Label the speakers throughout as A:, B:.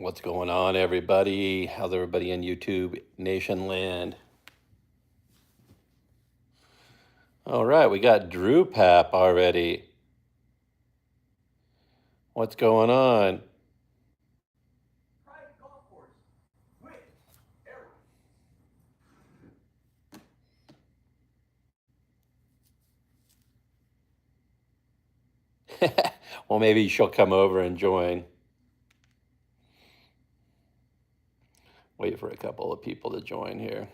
A: What's going on, everybody? How's everybody in YouTube Nation land? All right, we got Drew Pap already. What's going on? Well, maybe she'll come over and join. Wait for a couple of people to join here.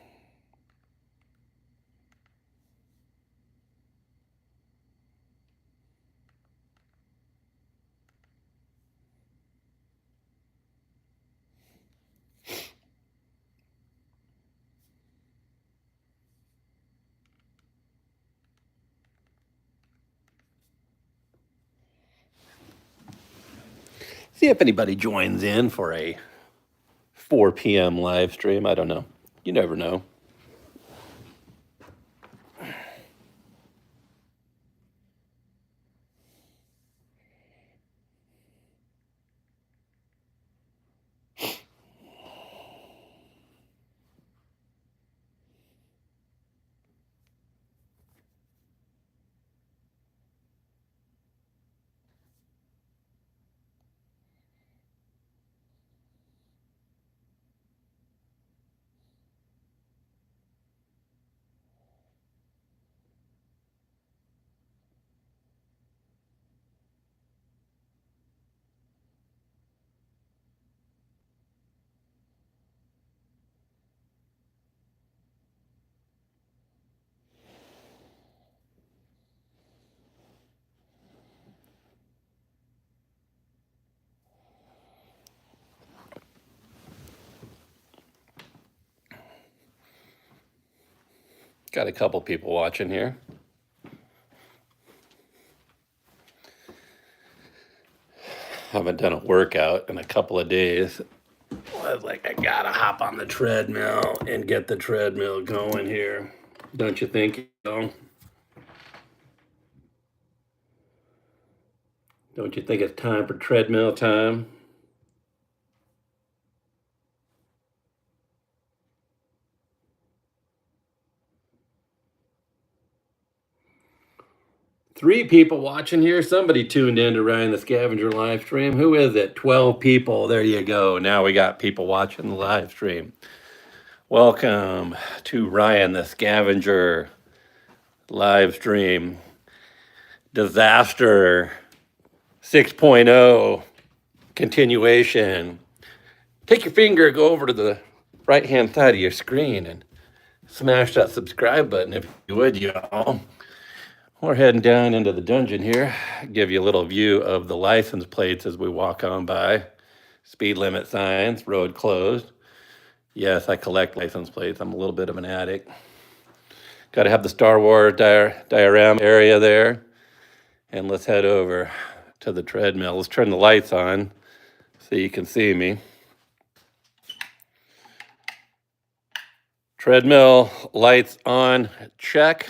A: See if anybody joins in for a 4 p.m. live stream. I don't know. You never know. Got a couple people watching here. Haven't done a workout in a couple of days. I was like, I gotta hop on the treadmill and get the treadmill going here. Don't you think, Don't you think it's time for treadmill time? Three people watching here. Somebody tuned in to Ryan the Scavenger live stream. Who is it? 12 people. There you go. Now we got people watching the live stream. Welcome to Ryan the Scavenger live stream. Disaster 6.0 continuation. Take your finger, go over to the right-hand side of your screen and smash that subscribe button if you would, y'all. We're heading down into the dungeon here. Give you a little view of the license plates as we walk on by. Speed limit signs, road closed. Yes, I collect license plates. I'm a little bit of an addict. Got to have the Star Wars diorama area there. And let's head over to the treadmill. Let's turn the lights on so you can see me. Treadmill lights on, check.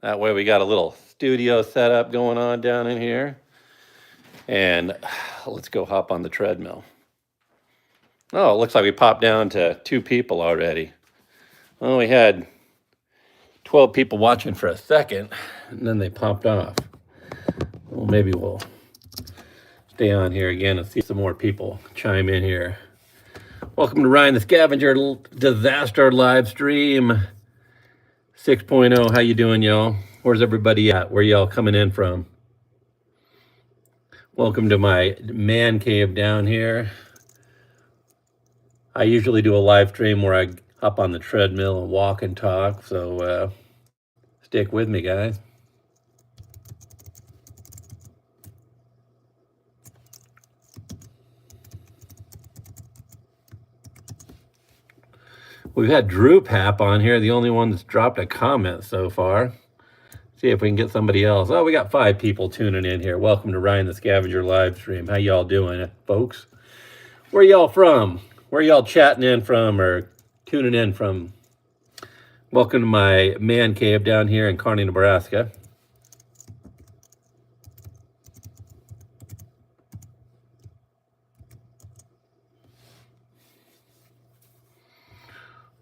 A: That way we got a little studio setup going on down in here. And let's go hop on the treadmill. Oh, it looks like we popped down to 2 people already. Well, we had 12 people watching for a second, and then they popped off. Well, maybe we'll stay on here again and see some more people chime in here. Welcome to Ryan the Scavenger Disaster live stream 6.0. How you doing, y'all? Where's everybody at? Where y'all coming in from? Welcome to my man cave down here. I usually do a live stream where I hop on the treadmill and walk and talk, so stick with me, guys. We've had Drew Pap on here, the only one that's dropped a comment so far. See if we can get somebody else. Oh, we got 5 people tuning in here. Welcome to Ryan the Scavenger live stream. How y'all doing, folks? Where y'all from? Where y'all chatting in from or tuning in from? Welcome to my man cave down here in Kearney, Nebraska.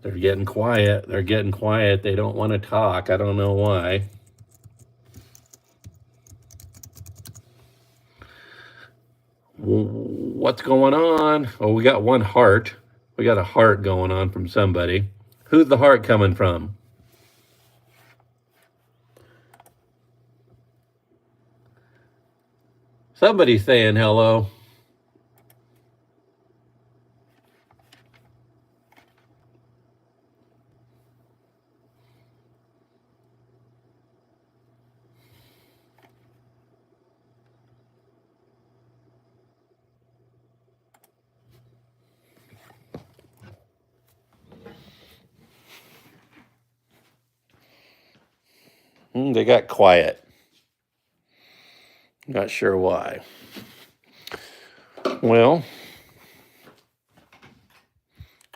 A: They're getting quiet. They're getting quiet. They don't want to talk. I don't know why. What's going on? Oh, we got one heart. We got a heart going on from somebody. Who's the heart coming from? Somebody's saying hello. They got quiet. Not sure why. Well,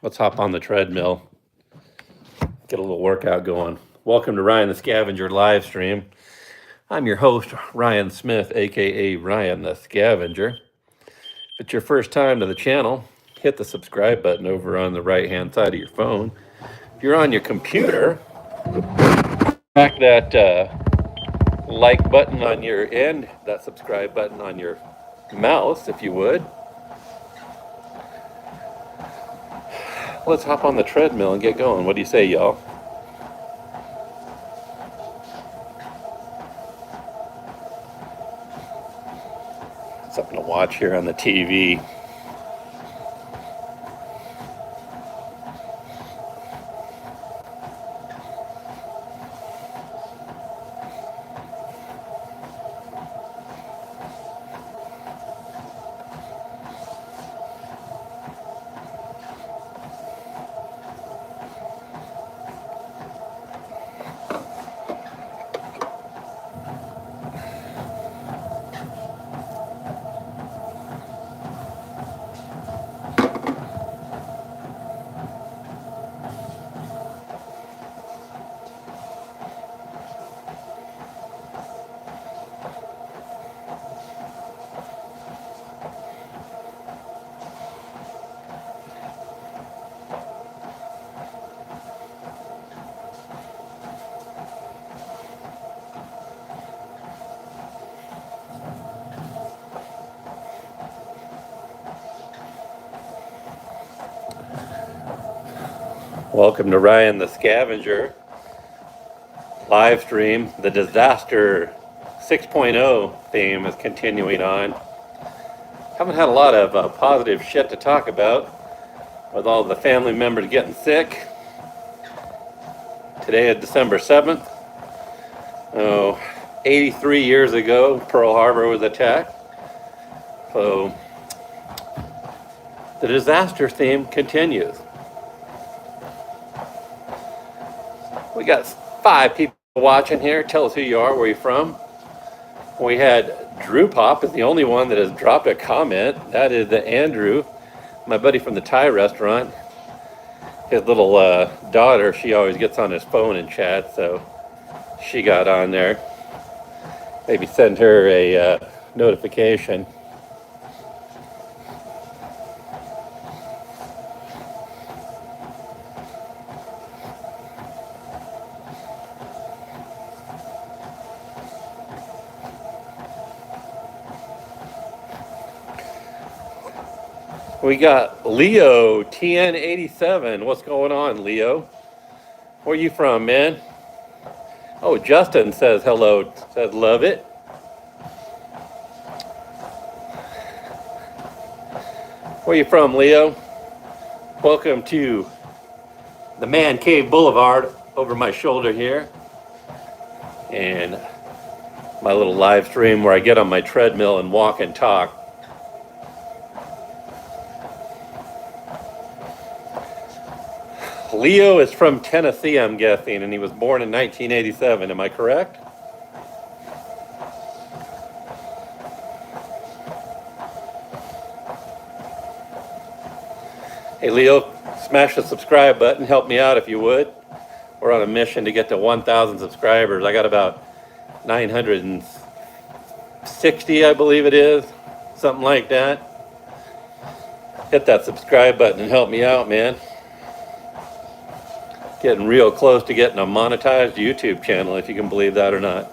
A: let's hop on the treadmill. Get a little workout going. Welcome to Ryan the Scavenger live stream. I'm your host, Ryan Smith, aka Ryan the Scavenger. If it's your first time to the channel, hit the subscribe button over on the right-hand side of your phone. If you're on your computer, crack that like button on your end, that subscribe button on your mouse, if you would. Let's hop on the treadmill and get going. What do you say, y'all? Something to watch here on the TV. Welcome to Ryan the Scavenger live stream. The Disaster 6.0 theme is continuing on. Haven't had a lot of positive shit to talk about with all the family members getting sick. Today is December 7th. 83 years ago, Pearl Harbor was attacked. So the disaster theme continues. We got 5 people watching here. Tell us who you are, where you're from. We had Drew Pop is the only one that has dropped a comment. That is Andrew, my buddy from the Thai restaurant. His little daughter, she always gets on his phone and chats, so she got on there. Maybe send her a notification. We got Leo TN87. What's going on, Leo? Where you from, man? Oh, Justin says hello. Says love it. Where you from, Leo? Welcome to the Man Cave Boulevard over my shoulder here. And my little live stream where I get on my treadmill and walk and talk. Leo is from Tennessee, I'm guessing, and he was born in 1987. Am I correct? Hey, Leo, smash the subscribe button. Help me out if you would. We're on a mission to get to 1,000 subscribers. I got about 960, I believe it is. Something like that. Hit that subscribe button and help me out, man. Getting real close to getting a monetized YouTube channel, if you can believe that or not.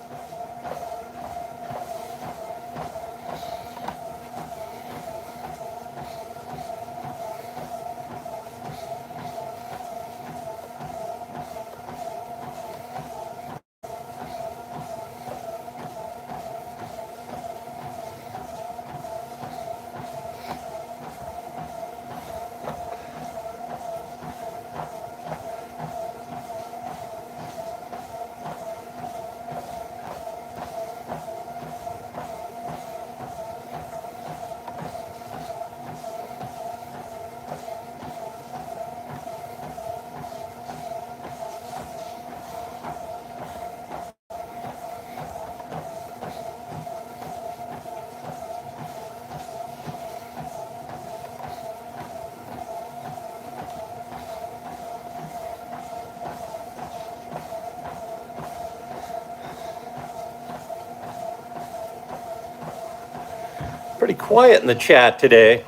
A: Pretty quiet in the chat today.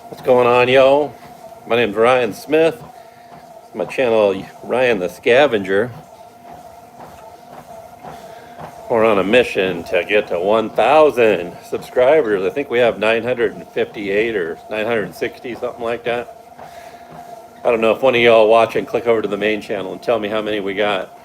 A: What's going on, yo? My name's Ryan Smith. My channel, Ryan The Scavenger. We're on a mission to get to 1,000 subscribers. I think we have 958 or 960, something like that. I don't know if one of y'all watching, click over to the main channel and tell me how many we got.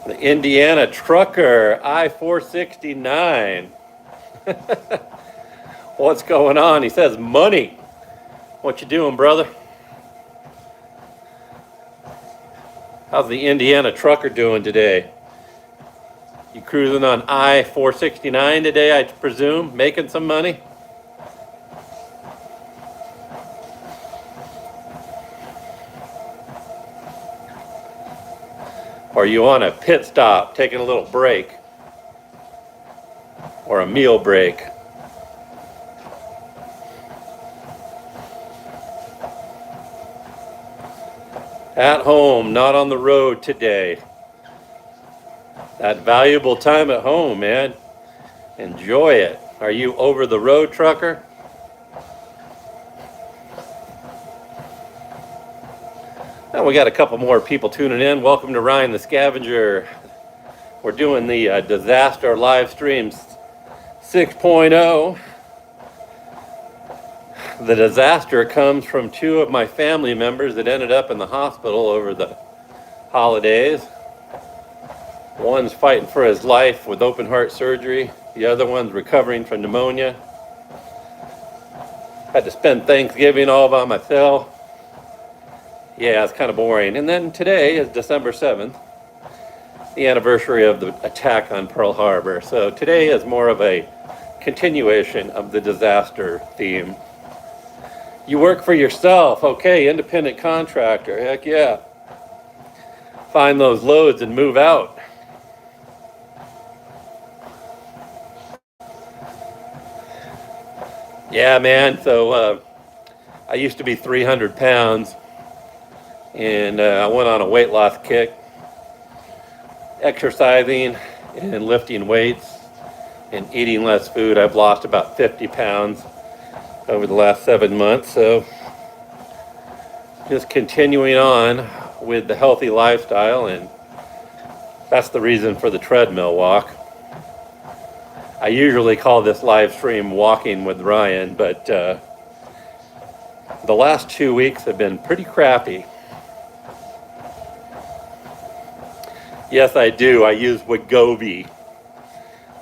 A: The Indiana trucker, I-469. What's going on? He says money. What you doing, brother? How's the Indiana trucker doing today? You cruising on I-469 today, I presume, making some money? Or are you on a pit stop, taking a little break? Or a meal break? At home, not on the road today. That valuable time at home, man. Enjoy it. Are you over the road, trucker? Now we got a couple more people tuning in. Welcome to Ryan the Scavenger. We're doing the disaster live streams 6.0. The disaster comes from two of my family members that ended up in the hospital over the holidays. One's fighting for his life with open heart surgery. The other one's recovering from pneumonia. Had to spend Thanksgiving all by myself. Yeah, it's kind of boring. And then today is December 7th, the anniversary of the attack on Pearl Harbor. So today is more of a continuation of the disaster theme. You work for yourself, okay, independent contractor, heck yeah. Find those loads and move out. Yeah, man, so I used to be 300 pounds and I went on a weight loss kick, exercising and lifting weights and eating less food. I've lost about 50 pounds over the last 7 months. So just continuing on with the healthy lifestyle, and that's the reason for the treadmill walk. I usually call this live stream Walking with Ryan, but the last 2 weeks have been pretty crappy. Yes, I do. I use Wegovy.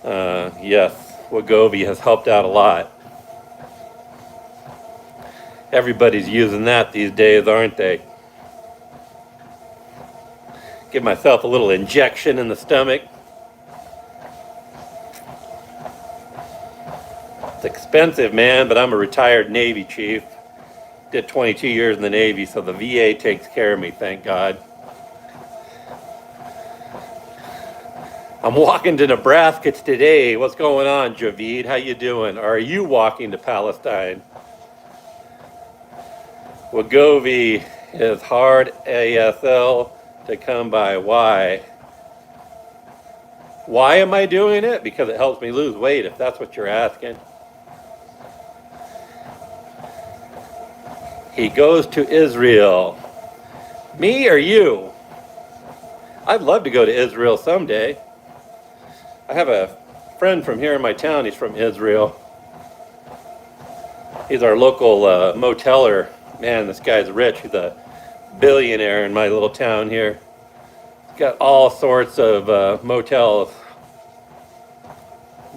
A: Yes, Wegovy has helped out a lot. Everybody's using that these days, aren't they? Give myself a little injection in the stomach. It's expensive, man, but I'm a retired Navy chief. Did 22 years in the Navy, so the VA takes care of me, thank God. I'm walking to Nebraska today. What's going on, Javid? How you doing? Are you walking to Palestine? Wegovy is hard ASL to come by. Why? Why am I doing it? Because it helps me lose weight, if that's what you're asking. He goes to Israel. Me or you? I'd love to go to Israel someday. I have a friend from here in my town. He's from Israel. He's our local moteller. Man, this guy's rich. He's a billionaire in my little town here. He's got all sorts of motels.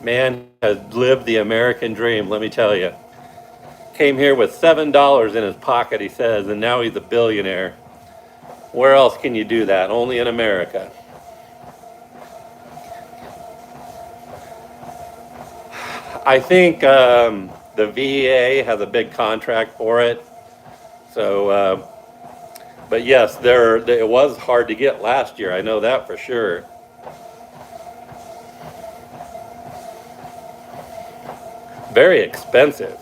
A: Man has lived the American dream, let me tell you. Came here with $7 in his pocket, he says, and now he's a billionaire. Where else can you do that? Only in America. I think the VA has a big contract for it. So, but yes, it was hard to get last year. I know that for sure. Very expensive.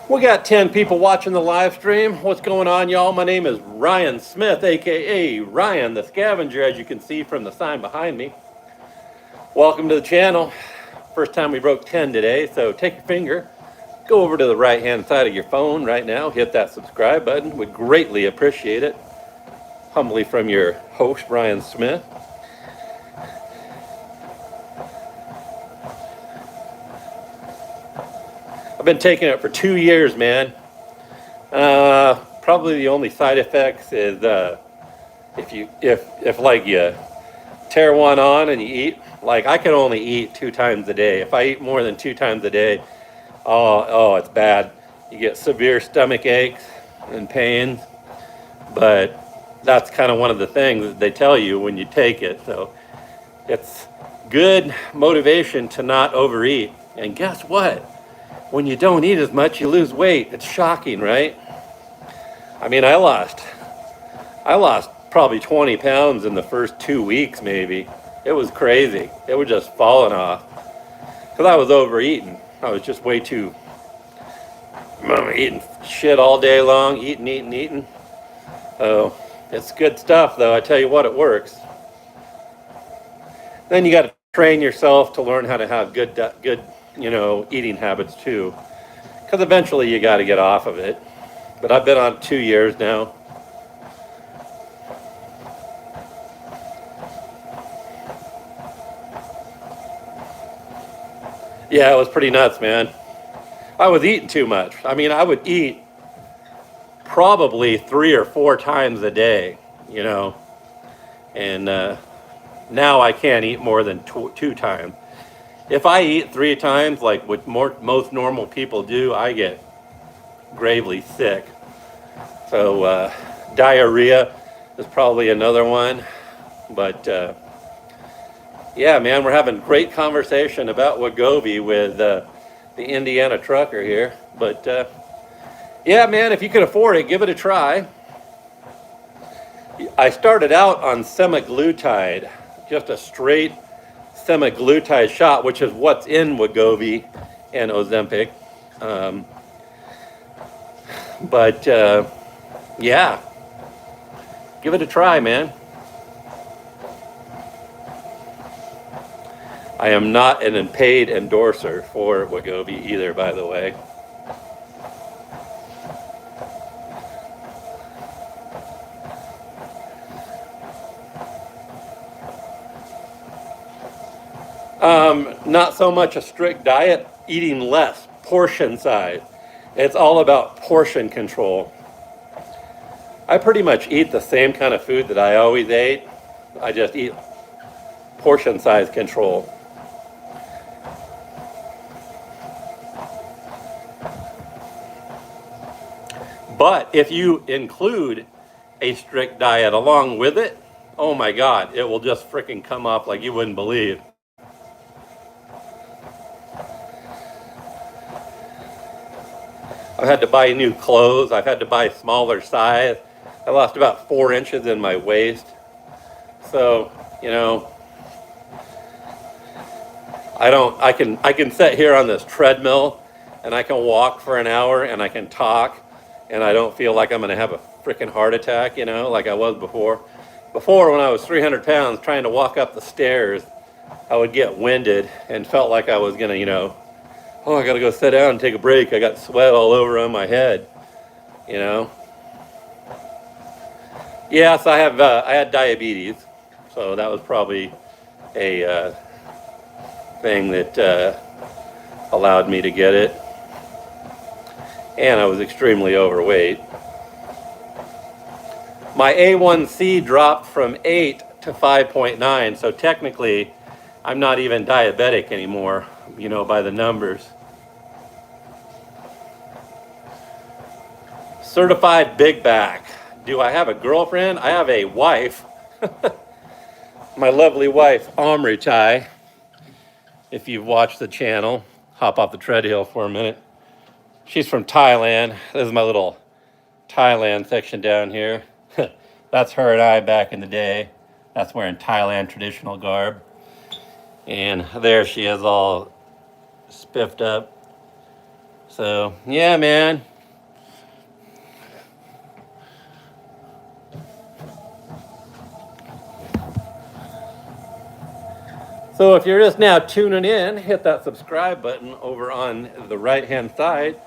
A: We got 10 people watching the live stream. What's going on, y'all? My name is Ryan Smith, aka Ryan the Scavenger, as you can see from the sign behind me. Welcome to the channel. First time we broke 10 today, so take your finger, go over to the right-hand side of your phone right now, hit that subscribe button. We'd greatly appreciate it. Humbly from your host, Ryan Smith. I've been taking it for 2 years, man. Probably the only side effects is if like you tear one on and you eat, like I can only eat 2 times a day. If I eat more than 2 times a day, oh, it's bad. You get severe stomach aches and pains, but that's kind of one of the things that they tell you when you take it. So it's good motivation to not overeat. And guess what? When you don't eat as much, you lose weight. It's shocking, right? I mean, I lost probably 20 pounds in the first 2 weeks, maybe. It was crazy. It was just falling off. Because I was overeating. I was just way too, eating shit all day long, eating. Oh, it's good stuff, though. I tell you what, it works. Then you got to train yourself to learn how to have good eating habits too, because eventually you got to get off of it. But I've been on 2 years now. Yeah, it was pretty nuts, man. I was eating too much. I mean, I would eat probably 3 or 4 times a day, and now I can't eat more than 2 times. If I eat 3 times, like what most normal people do, I get gravely sick. So diarrhea is probably another one. But yeah, man, we're having great conversation about Wegovy with the Indiana trucker here. But yeah, man, if you can afford it, give it a try. I started out on semaglutide, just a straight semaglutide shot, which is what's in Wegovy and Ozempic. But yeah, give it a try, man. I am not an paid endorser for Wegovy either, by the way. Not so much a strict diet, eating less, portion size. It's all about portion control. I pretty much eat the same kind of food that I always ate. I just eat portion size control. But if you include a strict diet along with it, oh my God, it will just freaking come off like you wouldn't believe. I've had to buy new clothes. I've had to buy smaller size. I lost about 4 inches in my waist. So, you know, I can sit here on this treadmill and I can walk for an hour and I can talk and I don't feel like I'm gonna have a freaking heart attack, you know, like I was before. Before, when I was 300 pounds trying to walk up the stairs, I would get winded and felt like I was gonna, you know, oh, I gotta go sit down and take a break. I got sweat all over on my head, you know. Yes, I had diabetes, so that was probably a thing that allowed me to get it. And I was extremely overweight. My A1C dropped from 8 to 5.9, so technically I'm not even diabetic anymore, you know, by the numbers. Certified big back. Do I have a girlfriend? I have a wife. My lovely wife, Amritai. If you've watched the channel, hop off the treadmill for a minute. She's from Thailand. This is my little Thailand section down here. That's her and I back in the day. That's wearing Thailand traditional garb. And there she is all spiffed up. So, yeah, man. So if you're just now tuning in, hit that subscribe button over on the right-hand side.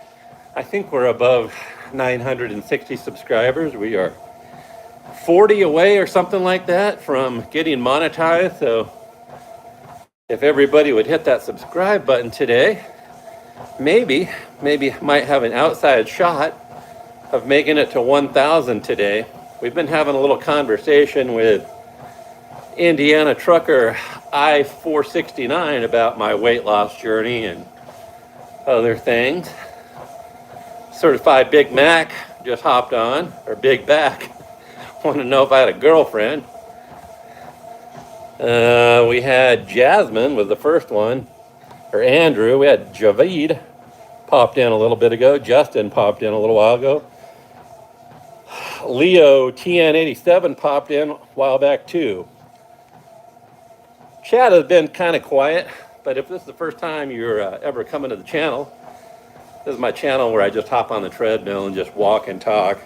A: I think we're above 960 subscribers. We are 40 away or something like that from getting monetized. So if everybody would hit that subscribe button today, maybe might have an outside shot of making it to 1,000 today. We've been having a little conversation with Indiana trucker I-469 about my weight loss journey and other things. Certified Big Mac just hopped on, or Big Back. Want to know if I had a girlfriend. We had Jasmine was the first one, or Andrew. We had Javid popped in a little bit ago. Justin popped in a little while ago. Leo TN87 popped in a while back too. Chat has been kind of quiet, but if this is the first time you're ever coming to the channel, this is my channel where I just hop on the treadmill and just walk and talk.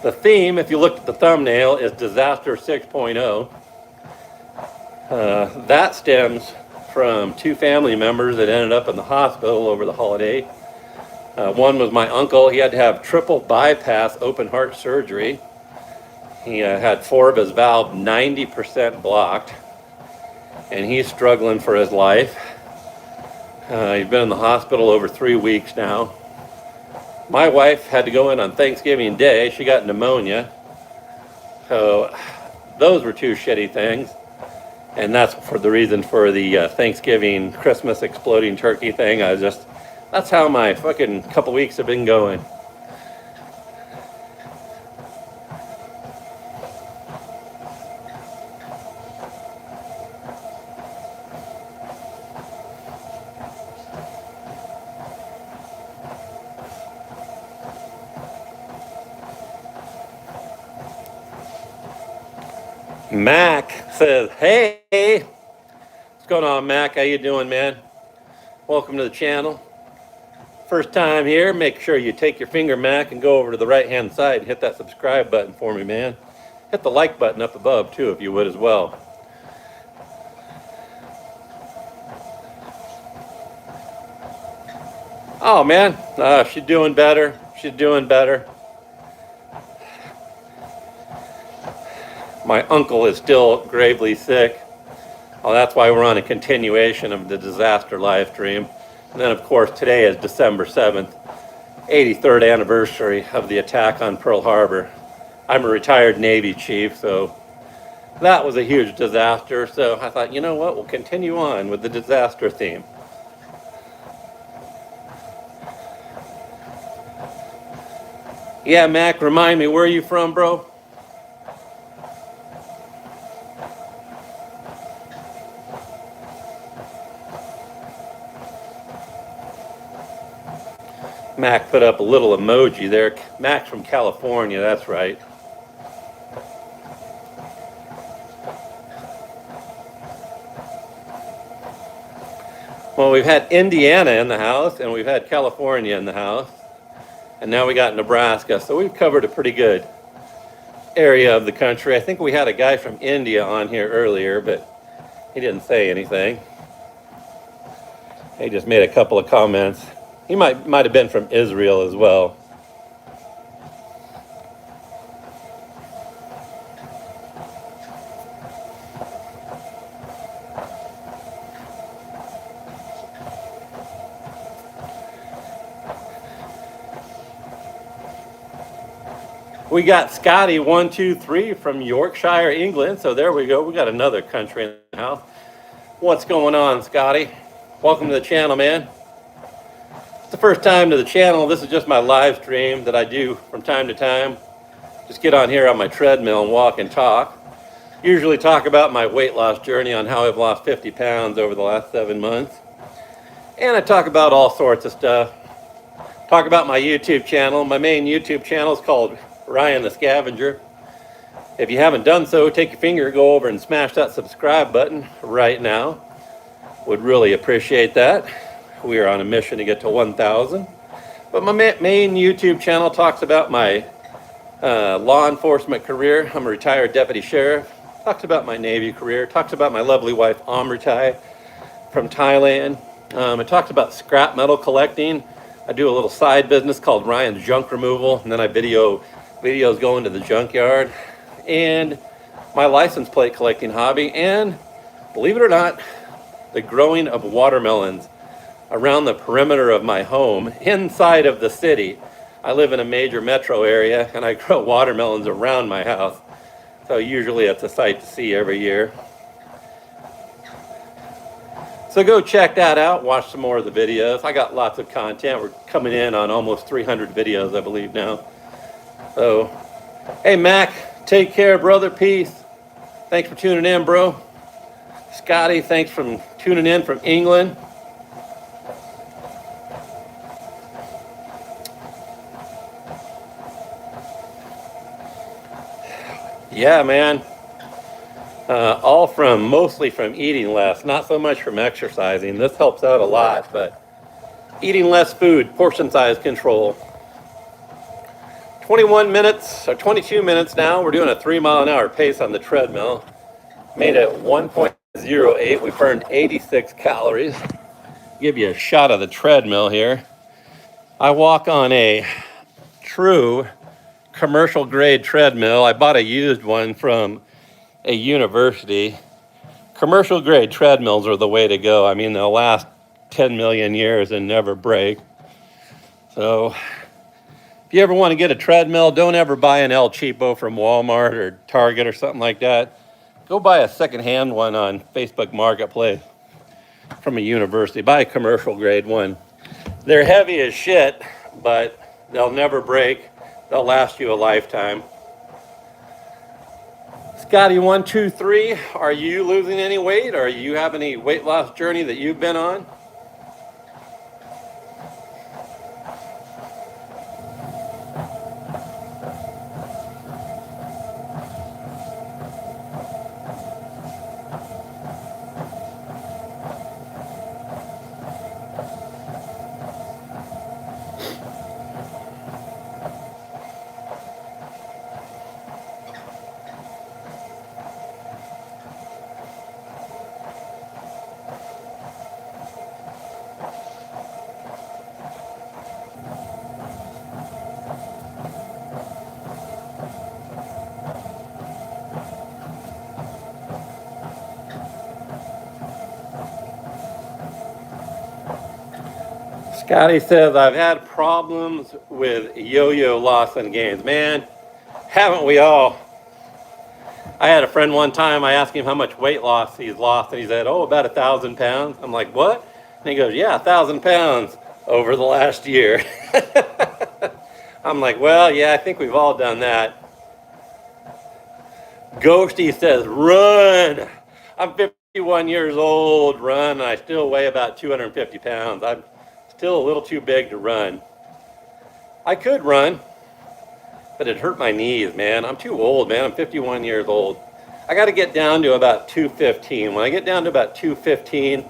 A: The theme, if you look at the thumbnail, is Disaster 6.0. That stems from 2 family members that ended up in the hospital over the holiday. One was my uncle. He had to have triple bypass open heart surgery. He had 4 of his valves 90% blocked, and he's struggling for his life. He's been in the hospital over 3 weeks now. My wife had to go in on Thanksgiving Day. She got pneumonia. So those were 2 shitty things. And that's for the reason for the Thanksgiving, Christmas exploding turkey thing. That's how my fucking couple weeks have been going. Mac says, hey, what's going on, Mac? How you doing, man? Welcome to the channel. First time here, make sure you take your finger, Mac, and go over to the right-hand side and hit that subscribe button for me, man. Hit the like button up above, too, if you would as well. Oh, man, she's doing better. She's doing better. My uncle is still gravely sick. Well, that's why we're on a continuation of the disaster live stream. And then, of course, today is December 7th. 83rd anniversary of the attack on Pearl Harbor. I'm a retired Navy chief, so that was a huge disaster. So I thought, you know what, we'll continue on with the disaster theme. Yeah, Mac, remind me, where are you from, bro? Mac put up a little emoji there. Mac's from California, that's right. Well, we've had Indiana in the house, and we've had California in the house, and now we got Nebraska. So we've covered a pretty good area of the country. I think we had a guy from India on here earlier, but he didn't say anything. He just made a couple of comments. He might have been from Israel as well. We got Scotty 123 from Yorkshire, England. So there we go. We got another country in the house. What's going on, Scotty? Welcome to the channel, man. It's the first time to the channel. This is just my live stream that I do from time to time. Just get on here on my treadmill and walk and talk. Usually talk about my weight loss journey on how I've lost 50 pounds over the last 7 months. And I talk about all sorts of stuff. Talk about my YouTube channel. My main YouTube channel is called Ryan The Scavenger. If you haven't done so, take your finger, go over and smash that subscribe button right now. Would really appreciate that. We are on a mission to get to 1,000. But my main YouTube channel talks about my law enforcement career. I'm a retired deputy sheriff. Talks about my Navy career. Talks about my lovely wife, Amritai, from Thailand. It talks about scrap metal collecting. I do a little side business called Ryan's Junk Removal, and then I videos going to the junkyard, and my license plate collecting hobby, and believe it or not, the growing of watermelons around the perimeter of my home inside of the city. I live in a major metro area, and I grow watermelons around my house. So usually it's a sight to see every year. So go check that out, watch some more of the videos. I got lots of content. We're coming in on almost 300 videos, I believe now. So, hey Mac, take care, brother, peace. Thanks for tuning in, bro. Scotty, thanks for tuning in from England. Yeah, man. Mostly from eating less, not so much from exercising. This helps out a lot, but eating less food, portion size control. 21 minutes, or 22 minutes now. We're doing a 3-mile-an-hour pace on the treadmill. Made it 1.08. We burned 86 calories. Give you a shot of the treadmill here. I walk on a true commercial grade treadmill. I bought a used one from a university. Commercial grade treadmills are the way to go. I mean, they'll last 10 million years and never break. So if you ever want to get a treadmill, don't ever buy an El Cheapo from Walmart or Target or something like that. Go buy a secondhand one on Facebook Marketplace from a university. Buy a commercial grade one. They're heavy as shit, but they'll never break. They'll last you a lifetime. Scotty 123, are you losing any weight? Or you have any weight loss journey that you've been on? Scotty says, I've had problems with yo-yo loss and gains. Man, haven't we all? I had a friend one time, I asked him how much weight loss he's lost, and he said, oh, about 1,000 pounds. I'm like, what? And he goes, yeah, 1,000 pounds over the last year. I'm like, well, yeah, I think we've all done that. Ghosty says, run. I'm 51 years old, run. I still weigh about 250 pounds. I'm still a little too big to run. I could run, but it hurt my knees, man. I'm too old, man. I'm 51 years old. I got to get down to about 215. When I get down to about 215,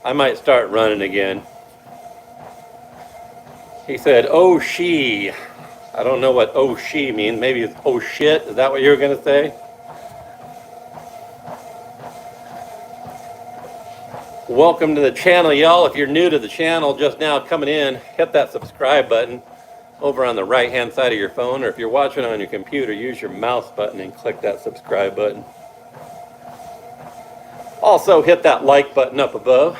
A: I might start running again. He said, oh, she. I don't know what oh, she means. Maybe it's oh, shit. Is that what you were going to say? Welcome to the channel, y'all. If you're new to the channel, just now coming in, hit that subscribe button over on the right-hand side of your phone, or if you're watching on your computer, use your mouse button and click that subscribe button. Also, hit that like button up above.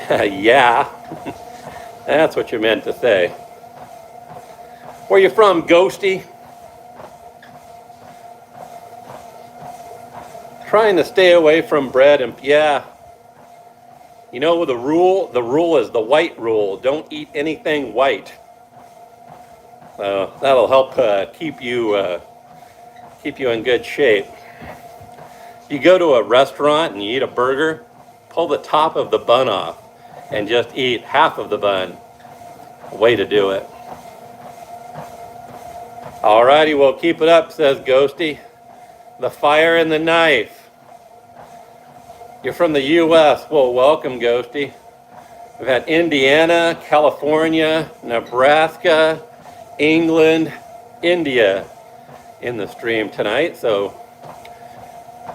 A: Yeah, that's what you meant to say. Where you from, Ghosty? Trying to stay away from bread and, yeah. You know the rule is the white rule. Don't eat anything white. That'll help keep you in good shape. You go to a restaurant and you eat a burger, pull the top of the bun off and just eat half of the bun. Way to do it. All righty, well, keep it up, says Ghosty. The fire and the knife. You're from the U.S. Well, welcome, Ghosty. We've had Indiana, California, Nebraska, England, India in the stream tonight. So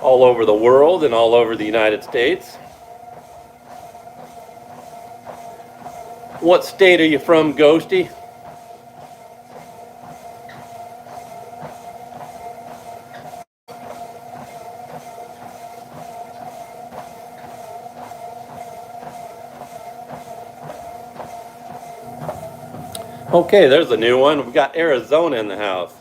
A: all over the world and all over the United States. What state are you from, Ghosty? Okay, there's a new one. We've got Arizona in the house.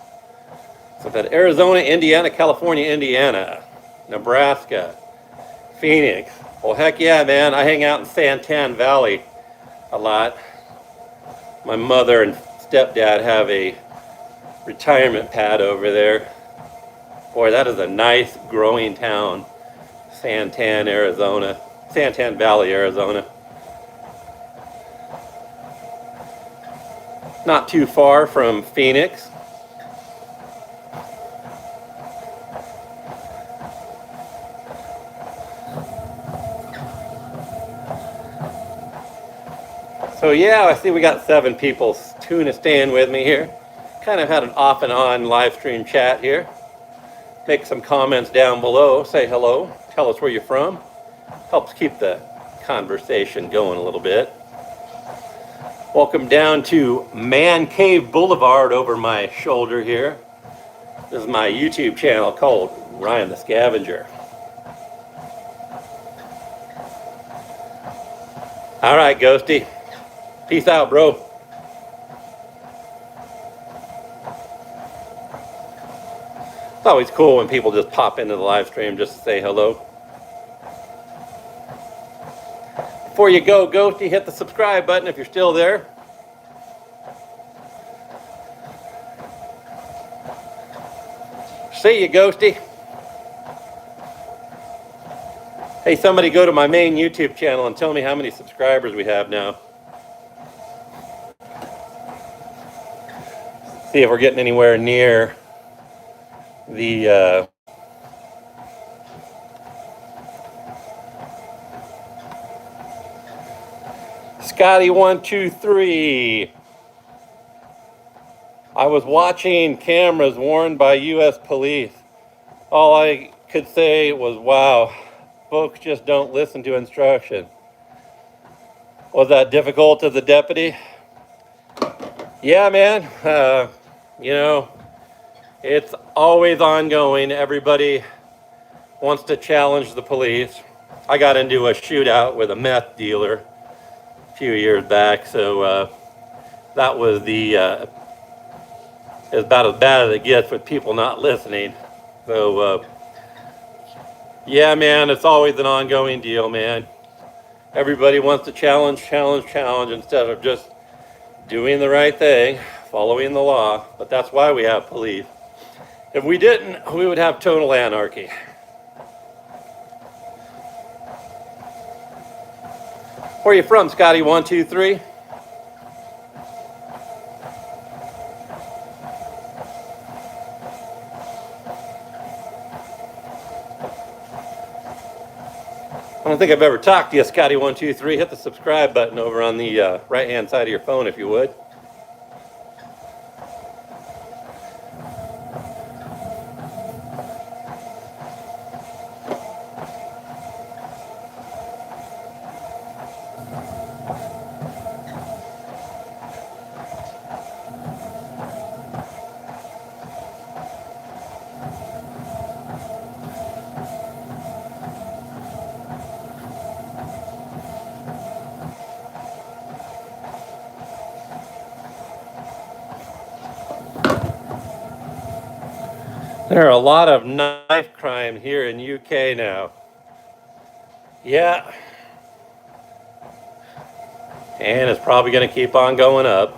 A: So we've got Arizona, Indiana, California, Indiana, Nebraska, Phoenix. Well, heck yeah, man. I hang out in Santan Valley a lot. My mother and stepdad have a retirement pad over there. Boy, that is a nice growing town. Santan, Arizona. Santan Valley, Arizona. Not too far from Phoenix. So yeah, I see we got 7 people staying with me here. Kind of had an off and on live stream chat here. Make some comments down below. Say hello. Tell us where you're from. Helps keep the conversation going a little bit. Welcome down to Man Cave Boulevard over my shoulder here. This is my YouTube channel called Ryan The Scavenger. All right, Ghosty. Peace out, bro. It's always cool when people just pop into the live stream just to say hello. Before you go, Ghosty, hit the subscribe button if you're still there. See you, Ghosty. Hey, somebody go to my main YouTube channel and tell me how many subscribers we have now. See if we're getting anywhere near the Scotty 123. I was watching cameras worn by U.S. police. All I could say was, wow, folks just don't listen to instruction. Was that difficult as a deputy? Yeah, man. You know, it's always ongoing. Everybody wants to challenge the police. I got into a shootout with a meth dealer a few years back, so that was is about as bad as it gets with people not listening. So yeah, man, it's always an ongoing deal, man. Everybody wants to challenge instead of just doing the right thing, following the law. But that's why we have police. If we didn't, we would have total anarchy. Where are you from, Scotty? 1, 2, 3. I don't think I've ever talked to you, Scotty 1, 2, 3. Hit the subscribe button over on the right-hand side of your phone if you would. There are a lot of knife crime here in UK now. Yeah. And it's probably going to keep on going up.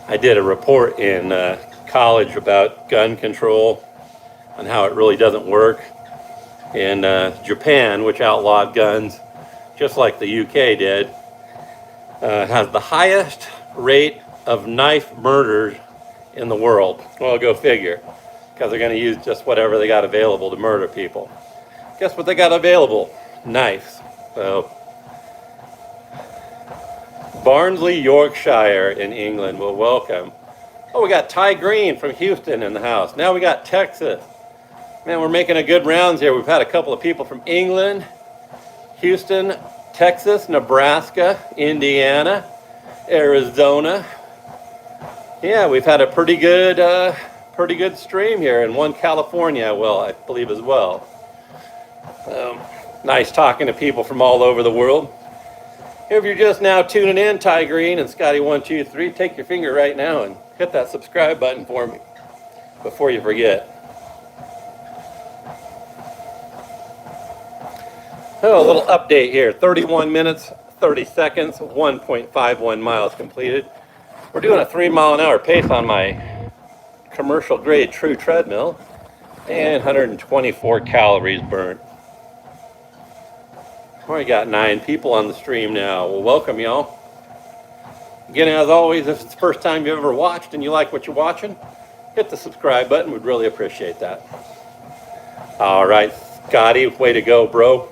A: I did a report in college about gun control and how it really doesn't work. In Japan, which outlawed guns, just like the UK did, has the highest rate of knife murders in the world. Well, go figure, because they're going to use just whatever they got available to murder people. Guess what they got available? Knives. So, Barnsley, Yorkshire in England. Well, welcome. Oh, we got Ty Green from Houston in the house. Now we got Texas. Man, we're making a good rounds here. We've had a couple of people from England, Houston, Texas, Nebraska, Indiana, Arizona. Yeah, we've had a pretty good stream here, and one California, well, I believe as well. Nice talking to people from all over the world. If you're just now tuning in, Ty Green and Scotty 1, 2, 3, take your finger right now and hit that subscribe button for me before you forget. Oh, a little update here. 31 minutes, 30 seconds, 1.51 miles completed. We're doing a 3-mile-an-hour pace on my commercial grade true treadmill and 124 calories burnt. We got 9 people on the stream now. Well, welcome, y'all. Again, as always, if it's the first time you've ever watched and you like what you're watching, hit the subscribe button. We'd really appreciate that. All right, Scotty, way to go, bro.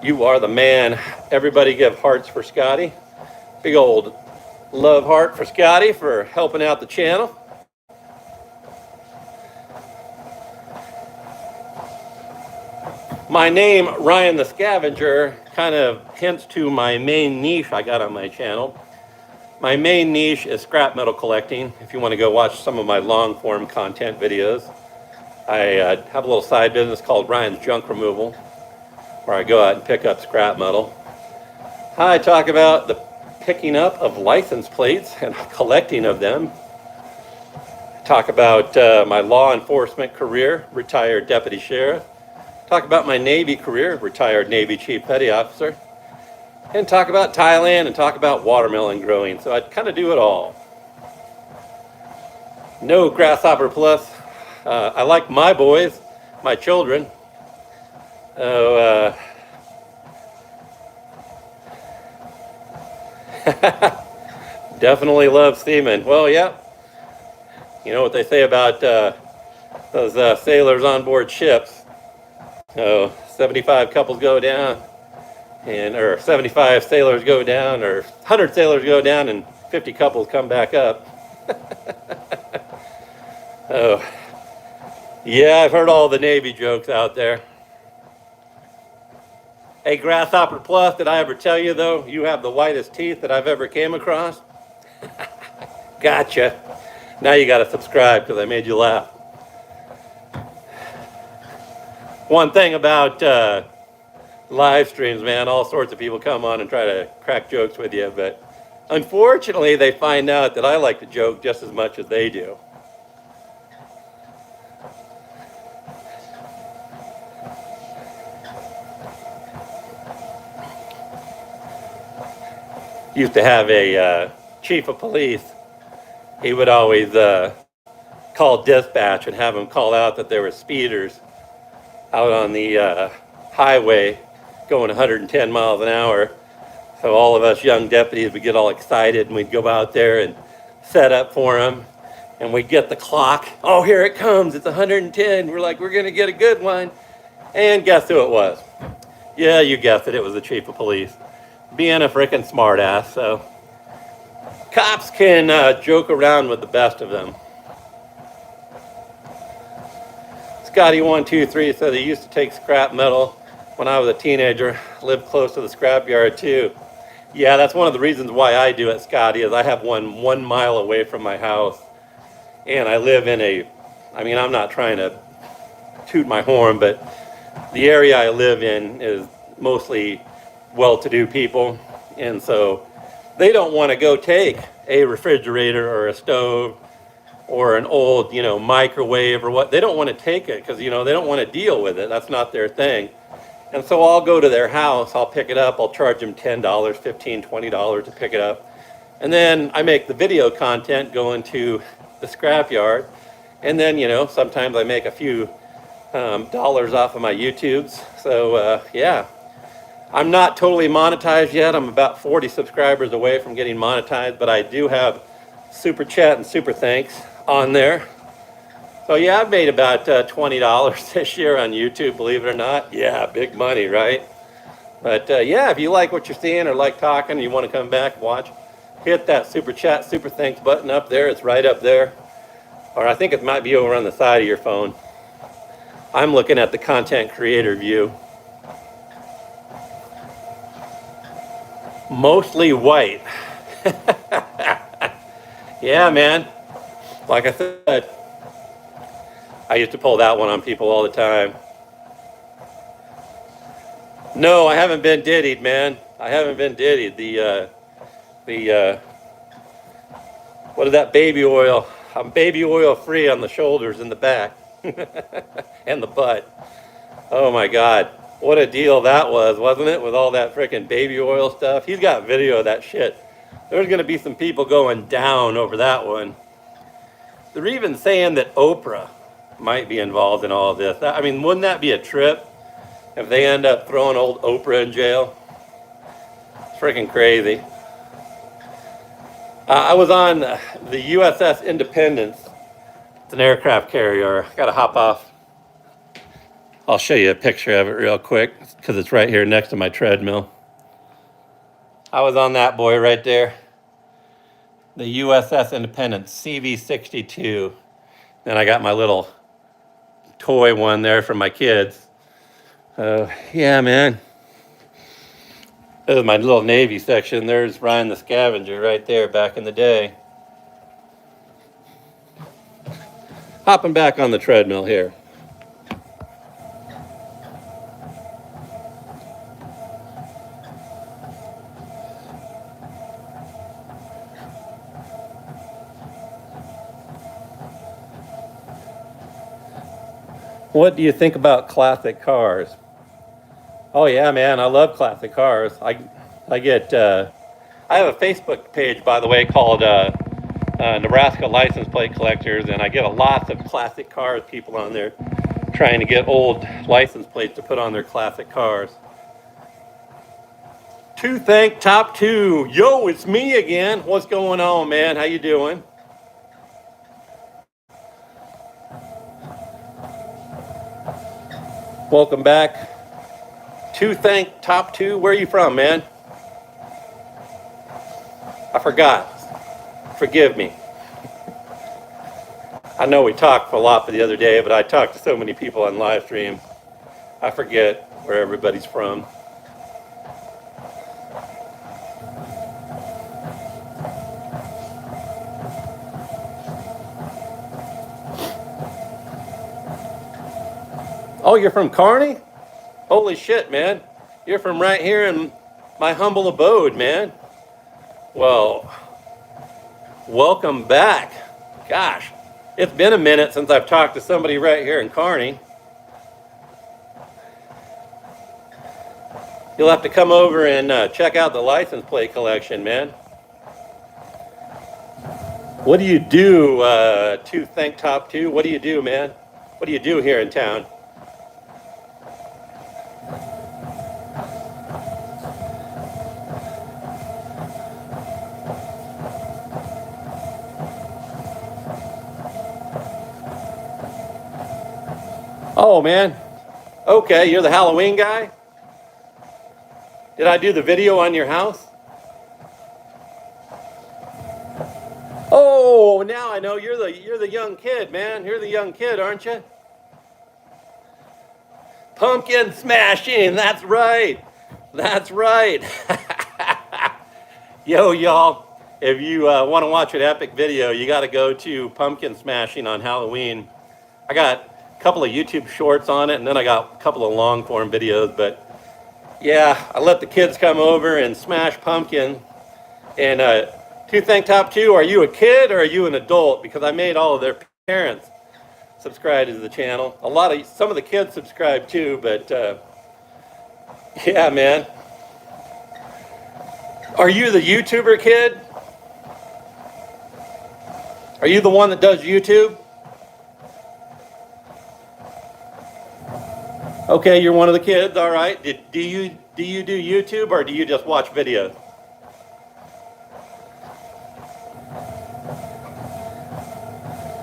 A: You are the man. Everybody give hearts for Scotty. Big old love heart for Scotty for helping out the channel. My name, Ryan the Scavenger, kind of hints to my main niche I got on my channel. My main niche is scrap metal collecting. If you want to go watch some of my long form content videos, I have a little side business called Ryan's Junk Removal, where I go out and pick up scrap metal. I talk about the picking up of license plates and collecting of them. I talk about my law enforcement career, retired deputy sheriff. Talk about my Navy career, retired Navy Chief Petty Officer. And talk about Thailand and talk about watermelon growing. So I kind of do it all. No Grasshopper Plus. I like my boys, my children. Oh, definitely love seamen. Well, yeah. You know what they say about those sailors on board ships. 75 couples go down, or 75 sailors go down, or 100 sailors go down, and 50 couples come back up. Oh, yeah, I've heard all the Navy jokes out there. Hey, Grasshopper Plus, did I ever tell you, though, you have the whitest teeth that I've ever came across? Gotcha. Now you got to subscribe because I made you laugh. One thing about live streams, man, all sorts of people come on and try to crack jokes with you, but unfortunately, they find out that I like to joke just as much as they do. Used to have a chief of police. He would always call dispatch and have them call out that there were speeders out on the highway going 110 miles an hour. So all of us young deputies would get all excited and we'd go out there and set up for them. And we'd get the clock. Oh, here it comes. It's 110. We're like, we're going to get a good one. And guess who it was? Yeah, you guessed it. It was the chief of police. Being a freaking smartass. So cops can joke around with the best of them. Scotty123 said he used to take scrap metal when I was a teenager. Lived close to the scrap yard too. Yeah, that's one of the reasons why I do it, Scotty, is I have one 1 mile away from my house. And I live in I'm not trying to toot my horn, but the area I live in is mostly well-to-do people. And so they don't want to go take a refrigerator or a stove or an old, microwave or what. They don't want to take it because, they don't want to deal with it. That's not their thing. And so I'll go to their house, I'll pick it up, I'll charge them $10, $15, $20 to pick it up. And then I make the video content going to the scrapyard. And then, sometimes I make a few dollars off of my YouTubes. So, yeah. I'm not totally monetized yet. I'm about 40 subscribers away from getting monetized, but I do have super chat and super thanks on there. So yeah, I've made about $20 this year on YouTube, believe it or not. Yeah, big money, right? But yeah, if you like what you're seeing or like talking and you want to come back and watch, hit that super chat, super thanks button up there. It's right up there. Or I think it might be over on the side of your phone. I'm looking at the content creator view. Mostly white. Yeah, man. Like I said, I used to pull that one on people all the time. No, I haven't been diddied, man. I haven't been diddied. What is that, baby oil? I'm baby oil free on the shoulders and the back and the butt. Oh my God. What a deal that was, wasn't it? With all that freaking baby oil stuff. He's got video of that shit. There's going to be some people going down over that one. They're even saying that Oprah might be involved in all of this. I mean, wouldn't that be a trip if they end up throwing old Oprah in jail? It's freaking crazy. I was on the USS Independence. It's an aircraft carrier. Got to hop off. I'll show you a picture of it real quick because it's right here next to my treadmill. I was on that boy right there. The USS Independence, CV-62. Then I got my little toy one there for my kids. Yeah, man. This is my little Navy section. There's Ryan the Scavenger right there back in the day. Hopping back on the treadmill here. What do you think about classic cars? Oh yeah, man, I love classic cars. I have a Facebook page, by the way, called Nebraska License Plate Collectors, and I get a lot of classic cars people on there trying to get old license plates to put on their classic cars. Thank Top 2. Yo, it's me again. What's going on, man? How you doing? Welcome back. Thank Top 2. Where are you from, man? I forgot. Forgive me. I know we talked a lot for the other day, but I talked to so many people on live stream. I forget where everybody's from. Oh, you're from Kearney? Holy shit, man. You're from right here in my humble abode, man. Well, welcome back. Gosh, it's been a minute since I've talked to somebody right here in Kearney. You'll have to come over and check out the license plate collection, man. What do you do, to Think Top 2? What do you do, man? What do you do here in town? Oh, man. Okay, you're the Halloween guy? Did I do the video on your house? Oh, now I know you're the young kid, man. You're the young kid, aren't you? Pumpkin smashing, that's right. That's right. Yo, y'all, if you want to watch an epic video, you got to go to pumpkin smashing on Halloween. I got a couple of YouTube shorts on it, and then I got a couple of long form videos. But yeah, I let the kids come over and smash pumpkin. And to Think Top 2, are you a kid or are you an adult? Because I made all of their parents subscribe to the channel. Some of the kids subscribe too, but yeah, man. Are you the YouTuber kid? Are you the one that does YouTube? Okay, you're one of the kids, all right. Do you do YouTube or do you just watch videos?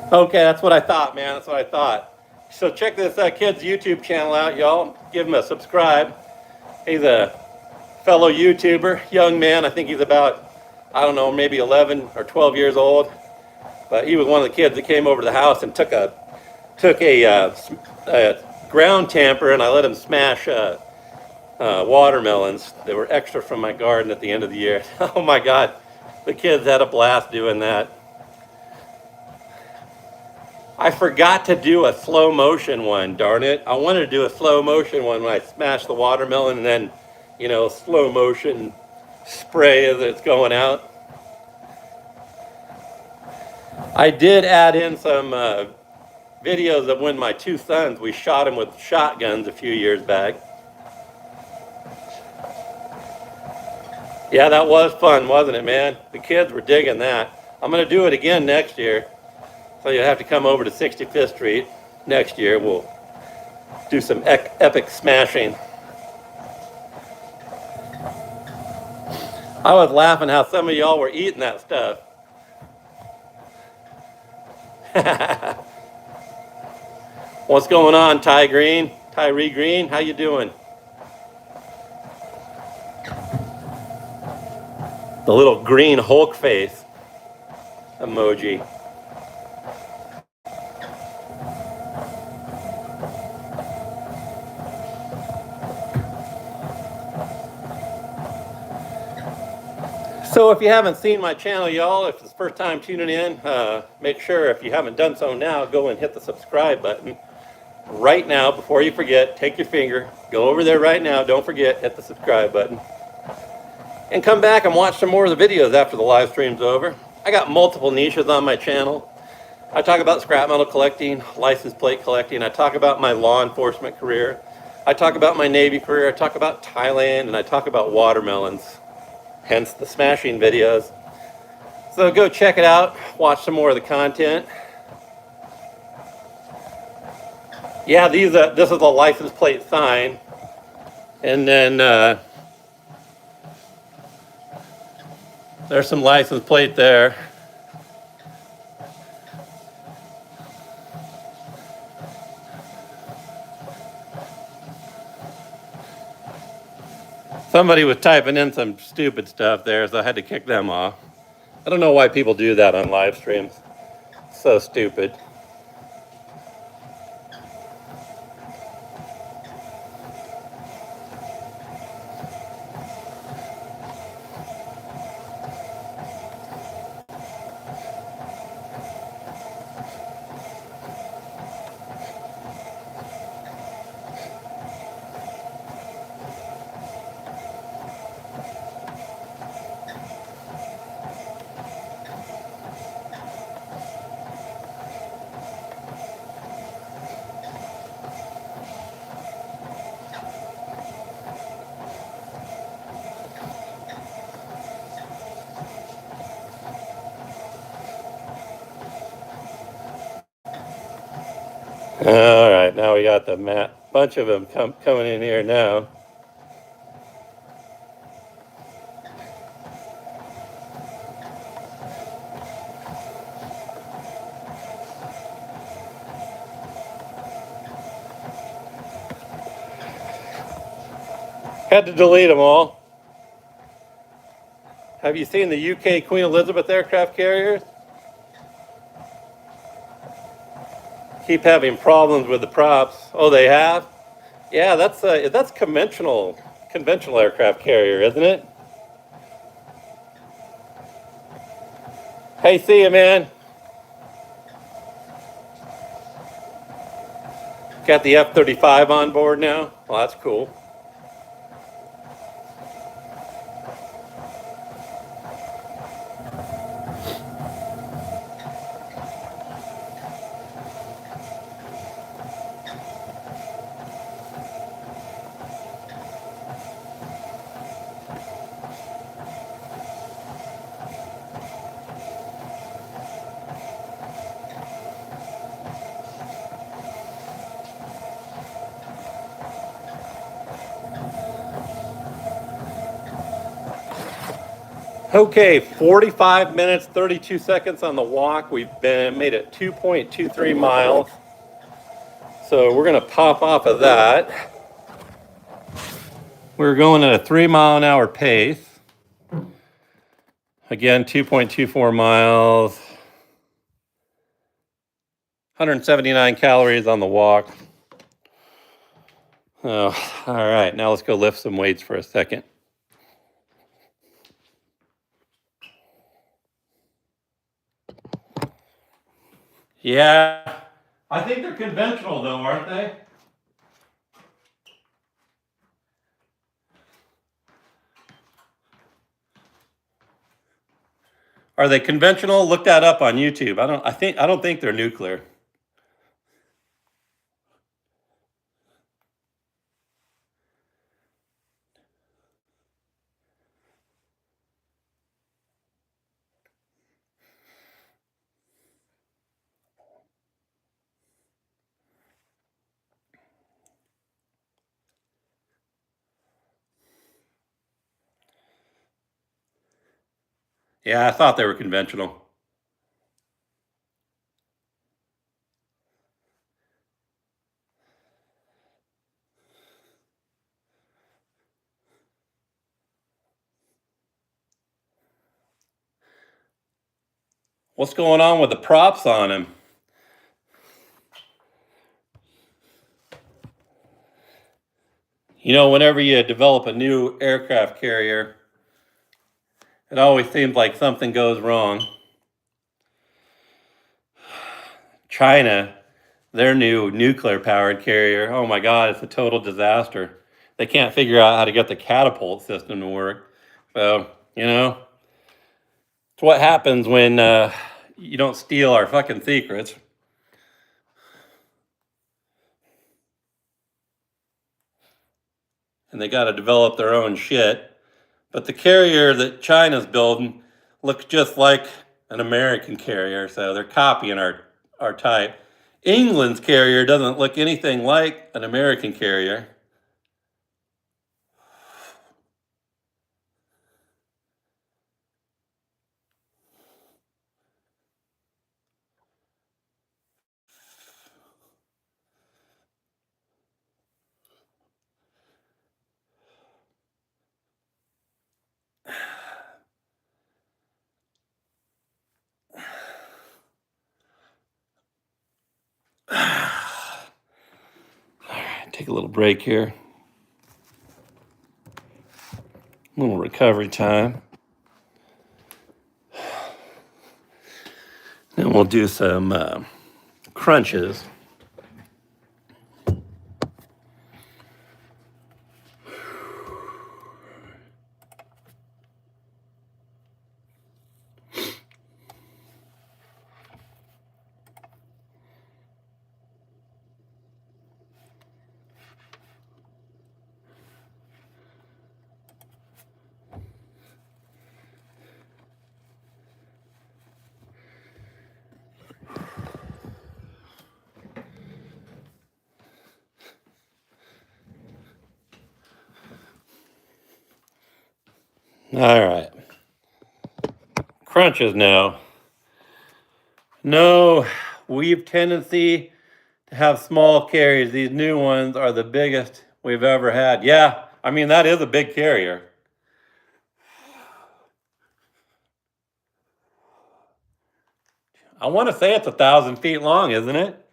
A: Okay, that's what I thought, man. That's what I thought. So check this kid's YouTube channel out, y'all. Give him a subscribe. He's a fellow YouTuber, young man. I think he's about, I don't know, maybe 11 or 12 years old. But he was one of the kids that came over to the house and took a ground tamper, and I let him smash watermelons. They were extra from my garden at the end of the year. Oh my God, the kids had a blast doing that. I forgot to do a slow motion one, darn it. I wanted to do a slow motion one when I smashed the watermelon and then, slow motion spray as it's going out. I did add in some videos of when my two sons, we shot them with shotguns a few years back. Yeah, that was fun, wasn't it, man? The kids were digging that. I'm going to do it again next year. So you'll have to come over to 65th Street next year. We'll do some epic smashing. I was laughing how some of y'all were eating that stuff. What's going on, Tyree Green? How you doing? The little green Hulk face emoji. So if you haven't seen my channel, y'all, if it's the first time tuning in, make sure if you haven't done so now, go and hit the subscribe button. Right now, before you forget, take your finger, go over there right now, don't forget, hit the subscribe button. And come back and watch some more of the videos after the live stream's over. I got multiple niches on my channel. I talk about scrap metal collecting, license plate collecting. I talk about my law enforcement career. I talk about my Navy career. I talk about Thailand, and I talk about watermelons. Hence the smashing videos. So go check it out, watch some more of the content. Yeah, this is a license plate sign. And then there's some license plate there. Somebody was typing in some stupid stuff there, so I had to kick them off. I don't know why people do that on live streams. So stupid. All right, now we got the bunch of them coming in here now. Had to delete them all. Have you seen the UK Queen Elizabeth aircraft carriers? Keep having problems with the props. Oh, they have? Yeah, that's conventional aircraft carrier, isn't it? Hey, see you, man. Got the F-35 on board now. Well, that's cool. Okay, 45 minutes, 32 seconds on the walk. We've made it 2.23 miles. So we're gonna pop off of that. We're going at a 3-mile-an-hour pace. Again, 2.24 miles, 179 calories on the walk. Oh, all right, now let's go lift some weights for a second. Yeah, I think they're conventional though, aren't they? Are they conventional? Look that up on YouTube. I don't think they're nuclear. Yeah, I thought they were conventional. What's going on with the props on them? You know, whenever you develop a new aircraft carrier, it always seems like something goes wrong. China, their new nuclear powered carrier, oh my God, it's a total disaster. They can't figure out how to get the catapult system to work. So, it's what happens when you don't steal our fucking secrets. And they got to develop their own shit. But the carrier that China's building looks just like an American carrier, so they're copying our type. England's carrier doesn't look anything like an American carrier. All right, take a little break here. A little recovery time. Then we'll do some crunches. All right. Crunches now. No, we've tendency to have small carriers. These new ones are the biggest we've ever had. Yeah, I mean, that is a big carrier. I want to say it's 1,000 feet long, isn't it?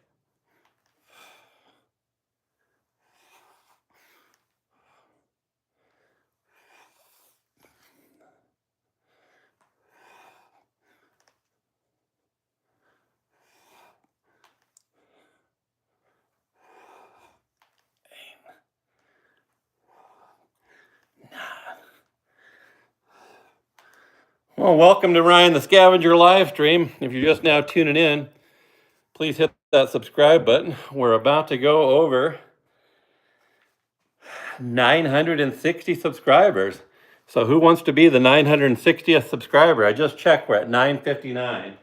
A: Well, welcome to Ryan the Scavenger live stream. If you're just now tuning in, please hit that subscribe button. We're about to go over 960 subscribers. So who wants to be the 960th subscriber? I just checked, we're at 959.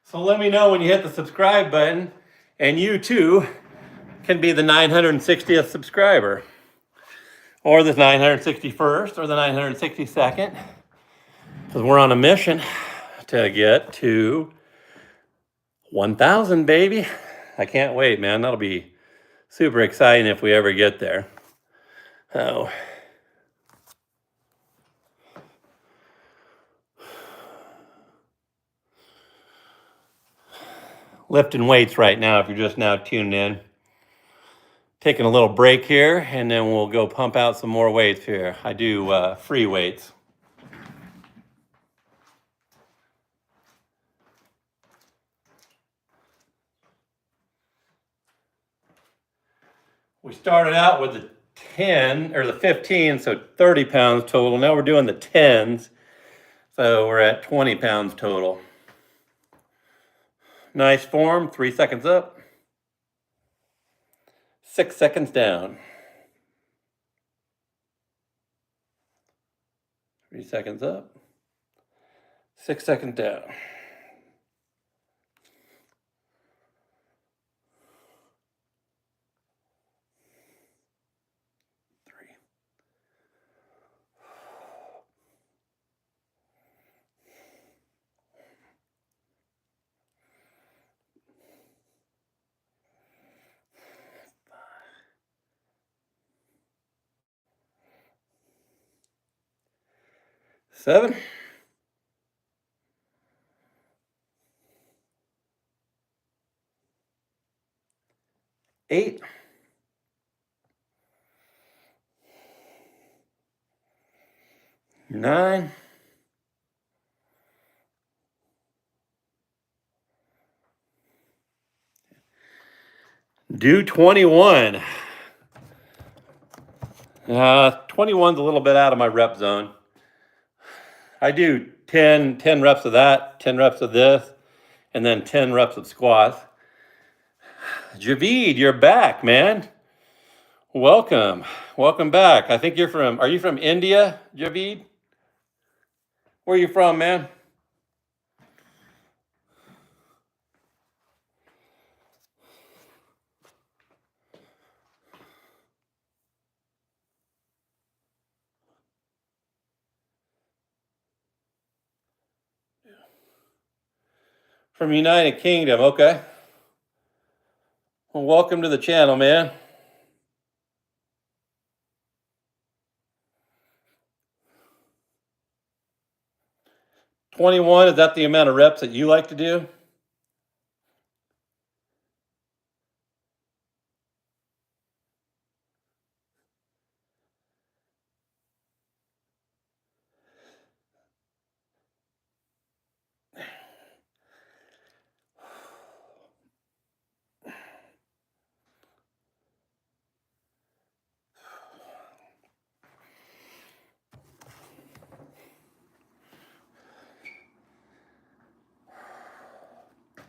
A: So let me know when you hit the subscribe button, and you too can be the 960th subscriber, or the 961st, or the 962nd, because we're on a mission to get to 1,000, baby. I can't wait, man. That'll be super exciting if we ever get there. Oh. Lifting weights right now if you're just now tuning in. Taking a little break here, and then we'll go pump out some more weights here. I do free weights. We started out with the 10 or the 15, so 30 pounds total. Now we're doing the 10s, so we're at 20 pounds total. Nice form. 3 seconds up, 6 seconds down. 3 seconds up, 6 seconds down. 3. 7. 8. 9. Do 21. 21's a little bit out of my rep zone. I do 10 reps of that, 10 reps of this, and then 10 reps of squats. Javid, you're back, man. Welcome. Welcome back. I think are you from India, Javid? Where are you from, man? From United Kingdom, okay. Well, welcome to the channel, man. $21, is that the amount of reps that you like to do?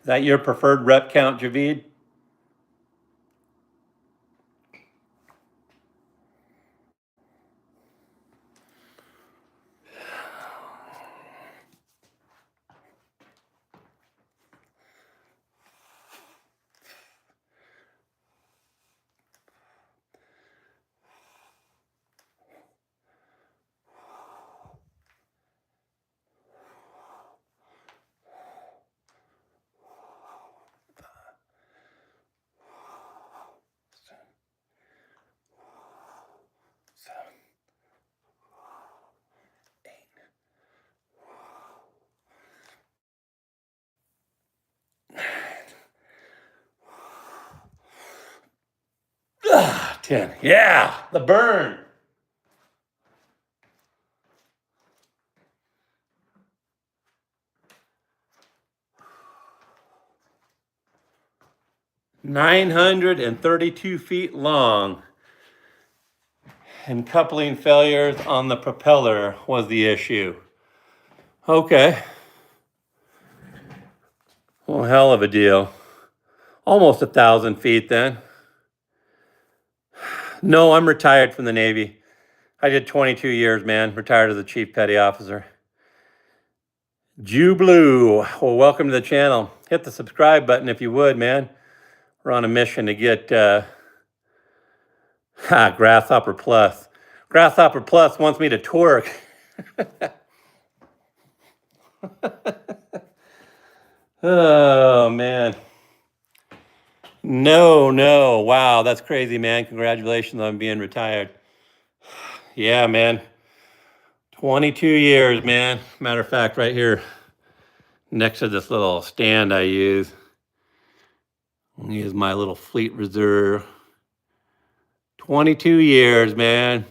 A: Is that your preferred rep count, Javid? 10. Yeah, the burn. "932 feet long, and coupling failures on the propeller was the issue." Okay. Well, hell of a deal. Almost 1,000 feet then. No, I'm retired from the Navy. I did 22 years, man. Retired as a Chief Petty Officer. Jew Blue. Well, welcome to the channel. Hit the subscribe button if you would, man. We're on a mission to get Grasshopper Plus. Grasshopper Plus wants me to twerk. Oh, man. No. Wow, that's crazy, man. Congratulations on being retired. Yeah, man. 22 years, man. Matter of fact, right here next to this little stand I use my little Fleet Reserve. 22 years, man.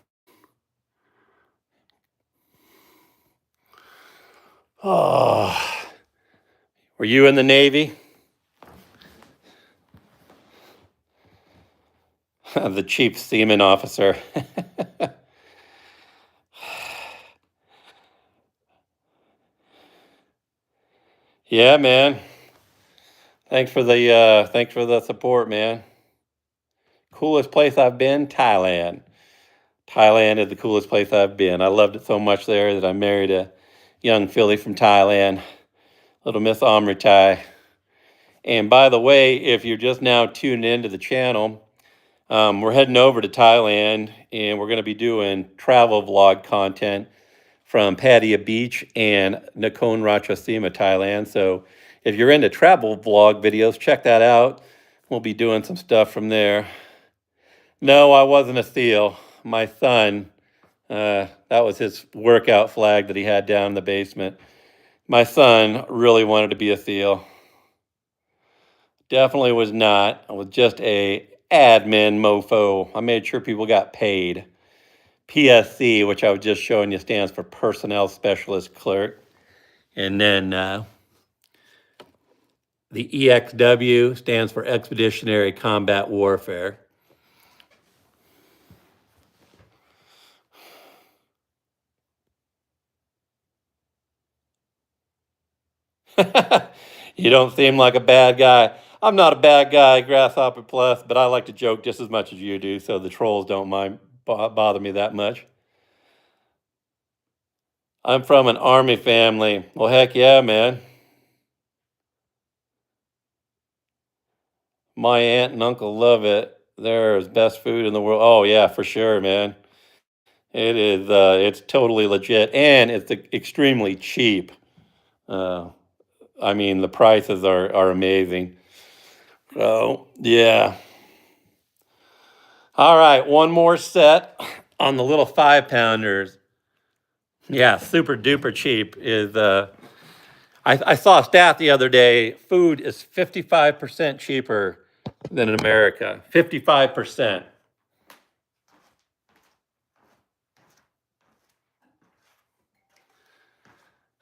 A: Oh, were you in the Navy? The chief seaman officer. Yeah, man. Thanks for the support, man. Coolest place I've been, Thailand. Thailand is the coolest place I've been. I loved it so much there that I married a young filly from Thailand, little Miss Amritai. And by the way, if you're just now tuned into the channel, we're heading over to Thailand, and we're going to be doing travel vlog content from Pattaya Beach and Nakhon Ratchasima, Thailand. So if you're into travel vlog videos, check that out. We'll be doing some stuff from there. No, I wasn't a SEAL. My son, that was his workout flag that he had down in the basement. My son really wanted to be a SEAL. Definitely was not. I was just a admin mofo. I made sure people got paid. PSC, which I was just showing you, stands for Personnel Specialist Clerk. And then the EXW stands for Expeditionary Combat Warfare. You don't seem like a bad guy. I'm not a bad guy, Grasshopper Plus, but I like to joke just as much as you do, so the trolls don't mind bother me that much. I'm from an Army family. Well, heck yeah, man. My aunt and uncle love it. They're the best food in the world. Oh yeah, for sure, man. It is. It's totally legit, and it's extremely cheap. I mean, the prices are amazing. So yeah. All right, one more set on the little 5-pounders. Yeah, super duper cheap is. I saw a stat the other day. Food is 55% cheaper than in America. 55%.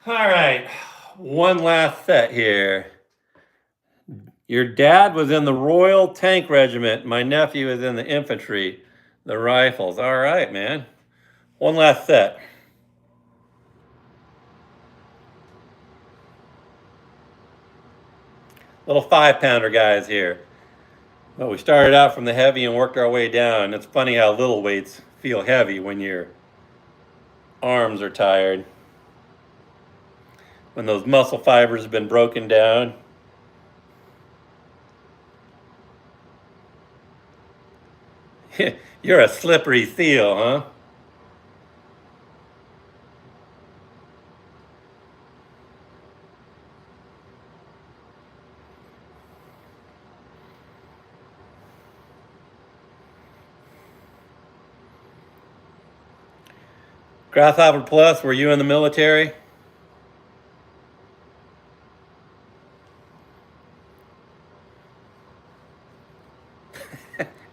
A: All right, one last set here. Your dad was in the Royal Tank Regiment. My nephew is in the infantry, the rifles. All right, man. One last set. Little 5-pounder guys here. Well, we started out from the heavy and worked our way down. It's funny how little weights feel heavy when your arms are tired. When those muscle fibers have been broken down. You're a slippery seal, huh? Grasshopper Plus, were you in the military?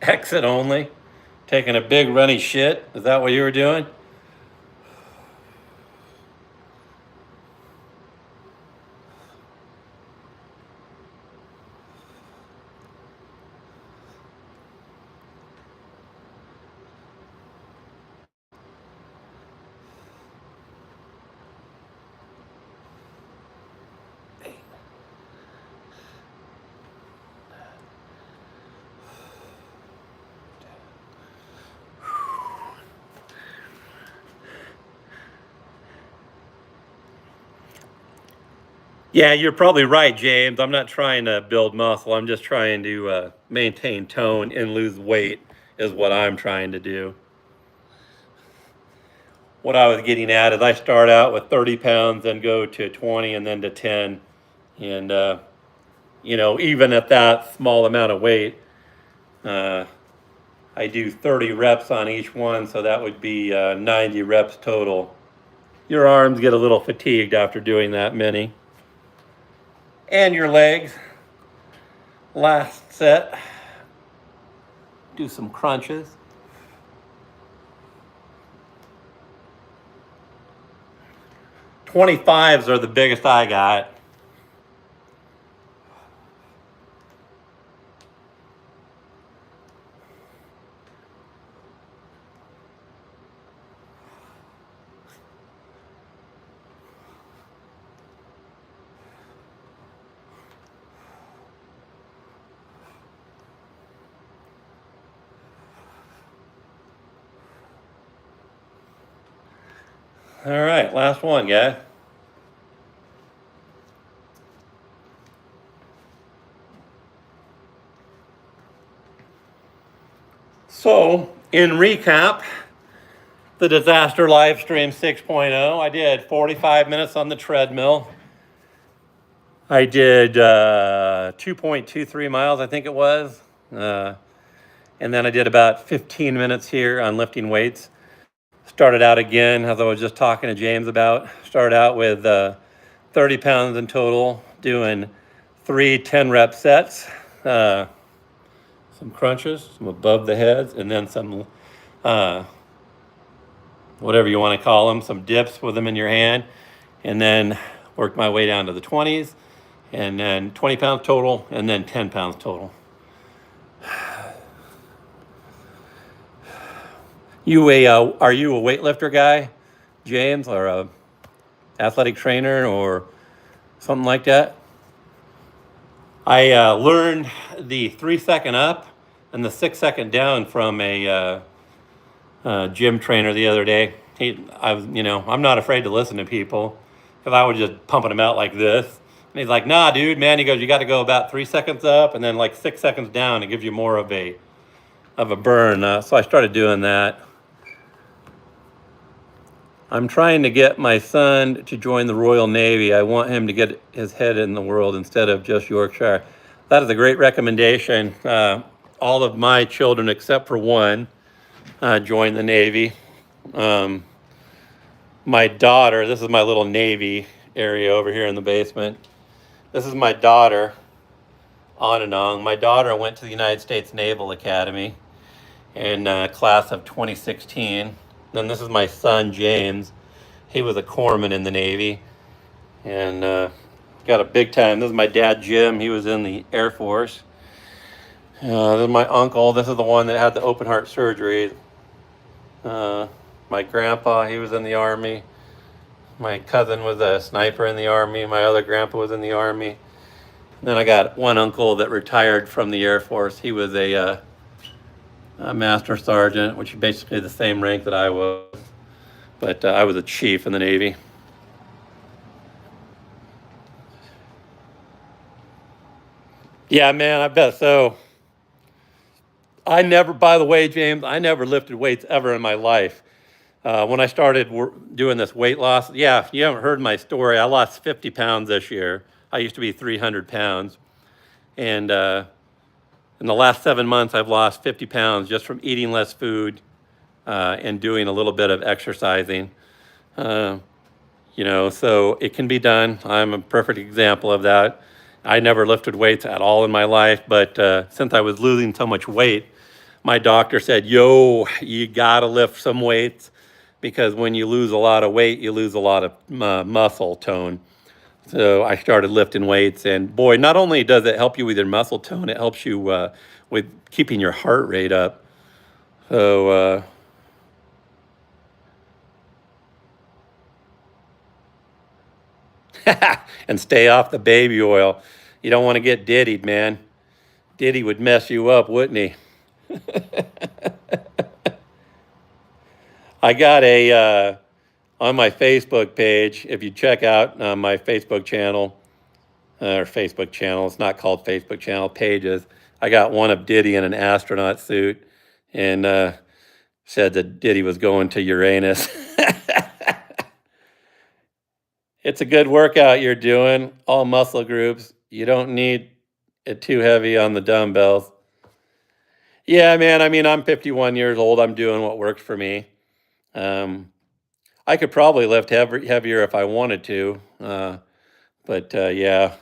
A: Exit only. Taking a big runny shit? Is that what you were doing? Yeah, you're probably right, James. I'm not trying to build muscle. I'm just trying to maintain tone and lose weight, is what I'm trying to do. What I was getting at is I start out with 30 pounds, then go to 20, and then to 10. And, even at that small amount of weight, uh, I do 30 reps on each one, so that would be 90 reps total. Your arms get a little fatigued after doing that many. And your legs. Last set. Do some crunches. 25s are the biggest I got. All right, last one, guys. So, in recap, the Disaster Livestream 6.0, I did 45 minutes on the treadmill. I did 2.23 miles, I think it was. And then I did about 15 minutes here on lifting weights. Started out again, as I was just talking to James about. Started out with 30 pounds in total, doing 3 10-rep sets. Some crunches, some above the heads, and then some, whatever you want to call them, some dips with them in your hand. And then worked my way down to the 20s, and then 20 pounds total, and then 10 pounds total. Are you a weightlifter guy, James, or a athletic trainer, or something like that? I learned the 3-second up and the 6-second down from a gym trainer the other day. I'm not afraid to listen to people, because I was just pumping them out like this. And he's like, "Nah, dude, man." He goes, "You got to go about 3 seconds up and then like 6 seconds down. It gives you more of a burn." So I started doing that. I'm trying to get my son to join the Royal Navy. I want him to get his head in the world instead of just Yorkshire. That is a great recommendation. All of my children, except for one, joined the Navy. My daughter, this is my little Navy area over here in the basement. This is my daughter, Ananong. My daughter went to the United States Naval Academy in class of 2016. Then this is my son, James. He was a corpsman in the Navy and got a big time. This is my dad, Jim. He was in the Air Force. This is my uncle. This is the one that had the open heart surgery. My grandpa, he was in the Army. My cousin was a sniper in the Army. My other grandpa was in the Army. Then I got one uncle that retired from the Air Force. He was a master sergeant, which is basically the same rank that I was. But I was a chief in the Navy. Yeah, man, I bet. So by the way, James, I never lifted weights ever in my life. When I started doing this weight loss, yeah, if you haven't heard my story, I lost 50 pounds this year. I used to be 300 pounds. And in the last 7 months, I've lost 50 pounds just from eating less food and doing a little bit of exercising. So it can be done. I'm a perfect example of that. I never lifted weights at all in my life, but since I was losing so much weight, my doctor said, yo, you gotta lift some weights because when you lose a lot of weight, you lose a lot of muscle tone. So I started lifting weights, and boy, not only does it help you with your muscle tone, it helps you with keeping your heart rate up. So, and stay off the baby oil. You don't want to get diddied, man. Diddy would mess you up, wouldn't he? I got on my Facebook page, if you check out my Facebook channel, it's not called Facebook channel, pages. I got one of Diddy in an astronaut suit and said that Diddy was going to Uranus. It's a good workout you're doing, all muscle groups. You don't need it too heavy on the dumbbells. Yeah, man, I mean, I'm 51 years old. I'm doing what works for me. Um, I could probably lift heavier if I wanted to. But yeah.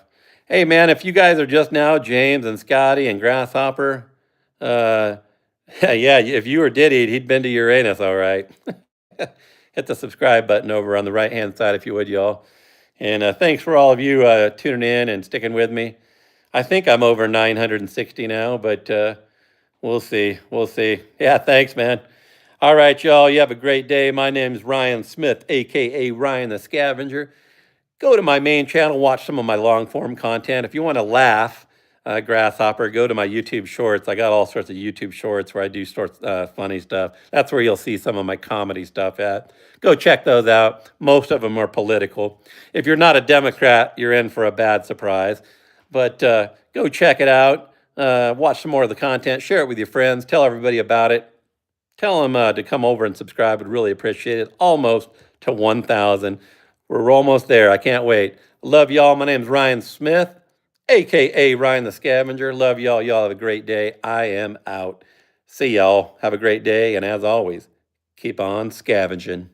A: Hey, man, if you guys are just now, James and Scotty and Grasshopper, uh, yeah, if you were Diddy, he'd been to Uranus, all right. Hit the subscribe button over on the right-hand side if you would, y'all. And thanks for all of you tuning in and sticking with me. I think I'm over 960 now, but we'll see. We'll see. Yeah, thanks, man. All right, y'all. You have a great day. My name is Ryan Smith, aka Ryan the Scavenger. Go to my main channel, watch some of my long form content. If you want to laugh, Grasshopper, go to my YouTube shorts. I got all sorts of YouTube shorts where I do funny stuff. That's where you'll see some of my comedy stuff at. Go check those out. Most of them are political. If you're not a Democrat, you're in for a bad surprise. But go check it out. Watch some more of the content. Share it with your friends. Tell everybody about it. Tell them to come over and subscribe. I'd really appreciate it. Almost to 1,000. We're almost there. I can't wait. Love y'all. My name's Ryan Smith, aka Ryan the Scavenger. Love y'all. Y'all have a great day. I am out. See y'all. Have a great day. And as always, keep on scavenging.